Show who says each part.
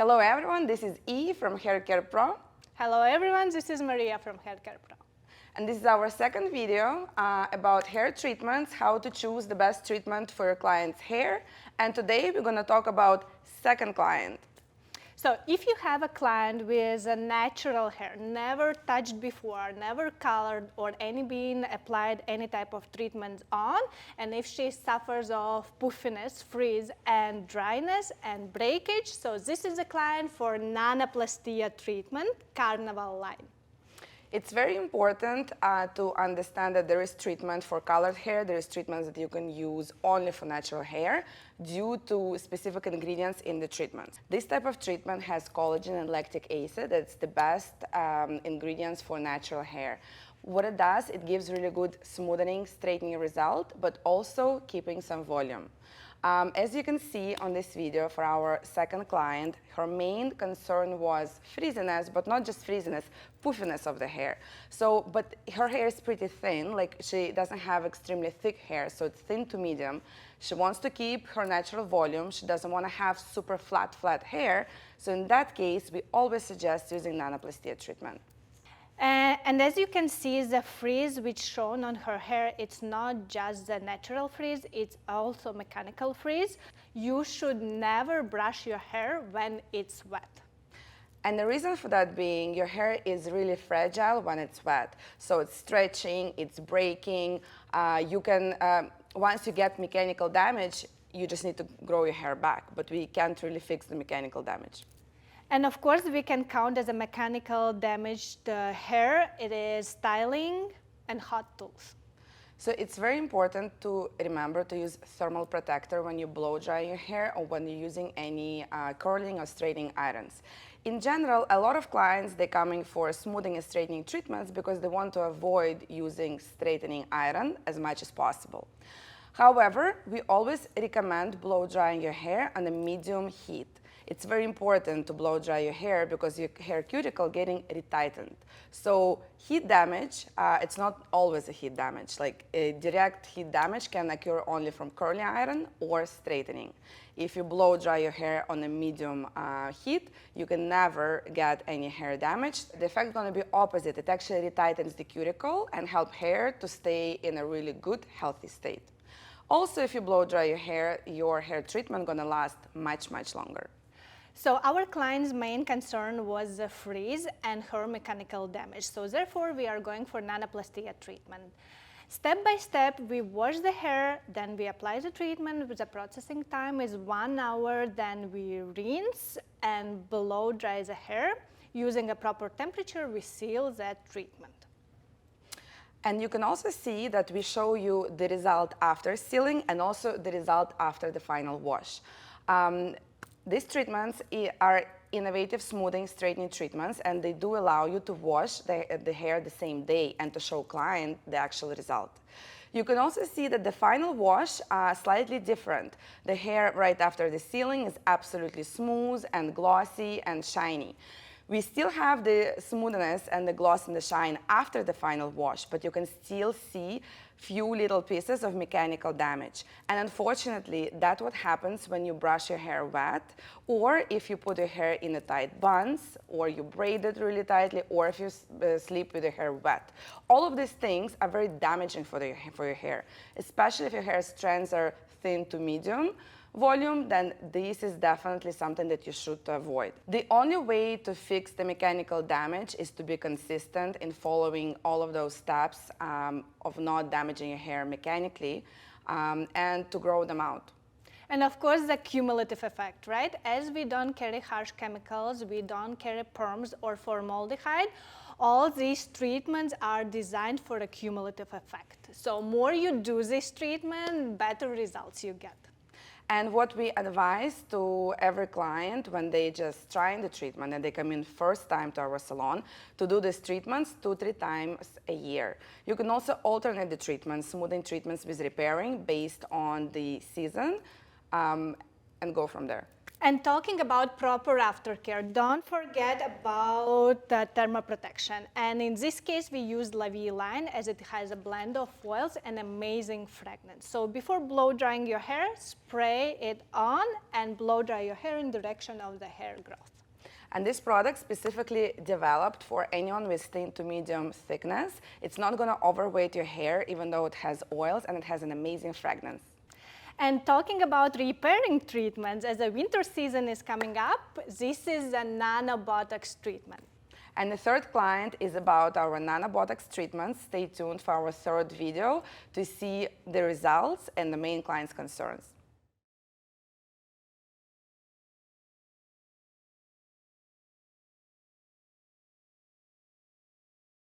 Speaker 1: Hello everyone, this is E from Haircare Pro.
Speaker 2: Hello everyone, this is Maria from Haircare Pro.
Speaker 1: And this is our second video about hair treatments, how to choose the best treatment for your client's hair. And today we're going to talk about second client.
Speaker 2: So if you have a client with a natural hair, never touched before, never colored or been applied any type of treatment on, and if she suffers of puffiness, frizz, and dryness and breakage, so this is a client for Nanoplastia treatment, Carnival line.
Speaker 1: It's very important to understand that there is treatment for colored hair. There is treatments that you can use only for natural hair due to specific ingredients in the treatment. This type of treatment has collagen and lactic acid. That's the best ingredients for natural hair. What it does, it gives really good smoothing, straightening result, but also keeping some volume. As you can see on this video for our second client, her main concern was frizziness, but not just frizziness, puffiness of the hair. But her hair is pretty thin, like she doesn't have extremely thick hair, so it's thin to medium. She wants to keep her natural volume. She doesn't want to have super flat hair. So in that case, we always suggest using Nanoplastia treatment.
Speaker 2: And as you can see, the frizz which shown on her hair, it's not just the natural frizz, it's also mechanical frizz. You should never brush your hair when it's wet.
Speaker 1: And the reason for that being, your hair is really fragile when it's wet. So it's stretching, it's breaking. Once you get mechanical damage, you just need to grow your hair back, but we can't really fix the mechanical damage.
Speaker 2: And of course, we can count as a mechanical damaged hair. It is styling and hot tools.
Speaker 1: So it's very important to remember to use thermal protector when you blow dry your hair or when you're using any curling or straightening irons. In general, a lot of clients, they're coming for smoothing and straightening treatments because they want to avoid using straightening iron as much as possible. However, we always recommend blow drying your hair on a medium heat. It's very important to blow dry your hair because your hair cuticle getting retightened. So heat damage, it's not always a heat damage. Like a direct heat damage can occur only from curling iron or straightening. If you blow dry your hair on a medium heat, you can never get any hair damage. The effect is going to be opposite. It actually retightens the cuticle and help hair to stay in a really good, healthy state. Also, if you blow dry your hair treatment going to last much, much longer.
Speaker 2: So our client's main concern was the frizz and her mechanical damage. So therefore, we are going for Nanoplastia treatment. Step by step, we wash the hair, then we apply the treatment. The processing time is 1 hour, then we rinse and blow dry the hair. Using a proper temperature, we seal that treatment.
Speaker 1: And you can also see that we show you the result after sealing and also the result after the final wash. These treatments are innovative smoothing, straightening treatments, and they do allow you to wash the hair the same day and to show client the actual result. You can also see that the final wash are slightly different. The hair right after the sealing is absolutely smooth and glossy and shiny. We still have the smoothness and the gloss and the shine after the final wash, but you can still see few little pieces of mechanical damage. And unfortunately, that's what happens when you brush your hair wet, or if you put your hair in a tight buns, or you braid it really tightly, or if you sleep with your hair wet. All of these things are very damaging for your hair, especially if your hair strands are thin to medium volume, then this is definitely something that you should avoid. The only way to fix the mechanical damage is to be consistent in following all of those steps of not damaging your hair mechanically and to grow them out.
Speaker 2: And of course, the cumulative effect, right? As we don't carry harsh chemicals, we don't carry perms or formaldehyde, all these treatments are designed for a cumulative effect. So more you do this treatment, better results you get.
Speaker 1: And what we advise to every client when they just trying the treatment and they come in first time to our salon, to do these treatments 2-3 times a year. You can also alternate the treatments, smoothing treatments with repairing based on the season, and go from there.
Speaker 2: And talking about proper aftercare, don't forget about the thermoprotection. And in this case, we used La Vie line as it has a blend of oils and amazing fragrance. So before blow drying your hair, spray it on and blow dry your hair in direction of the hair growth.
Speaker 1: And this product specifically developed for anyone with thin to medium thickness. It's not going to overweight your hair, even though it has oils and it has an amazing fragrance.
Speaker 2: And talking about repairing treatments, as the winter season is coming up, this is a nanobotox treatment.
Speaker 1: And the third client is about our nanobotox treatments. Stay tuned for our third video to see the results and the main client's concerns.